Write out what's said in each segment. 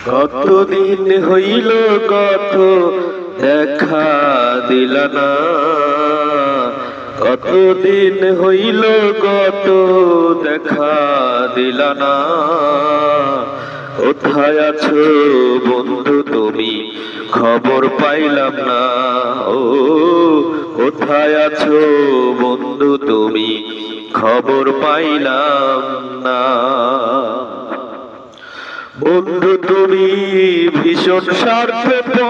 কতদিন হইল কত দেখা দিল না, কতদিন হইল কত দেখা দিল না। কোথায় আছো বন্ধু তুমি, খবর পাইলাম না। ও কোথায় আছো বন্ধু তুমি, খবর পাইলাম না। বন্ধু তুমি ভীষণ স্বার্থপর,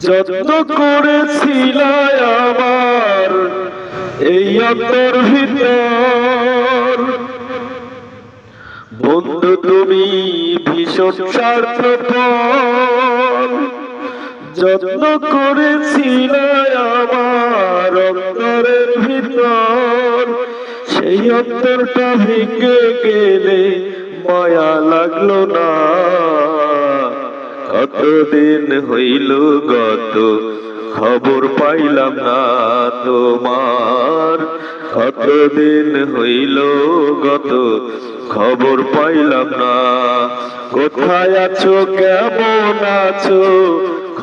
যত্ন করেছিলে আমার এই অন্তর ভিতর। বন্ধু তুমি ভীষণ স্বার্থপর, যত্ন করেছিলে আমার অন্তরের ভিতর। সেই অন্তরটা ভেঙে গেলে মায়া লাগলো না। কতদিন হইল গত খবর পাইলাম না তোমার। কতদিন হইল গত খবর পাইলাম না। কোথায় আছো কেমন আছো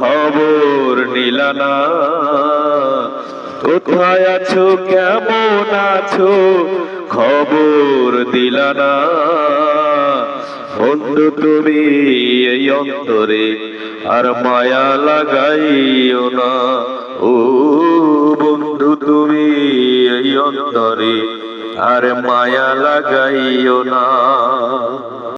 খবর নিলা না। কোথায় আছো কেমন আছো খবর দিলা না। বন্ধু তুমি এই অন্তরে আর মায়া লাগাইও না। ও বন্ধু তুমি এই অন্তরে আর মায়া লাগাইও না।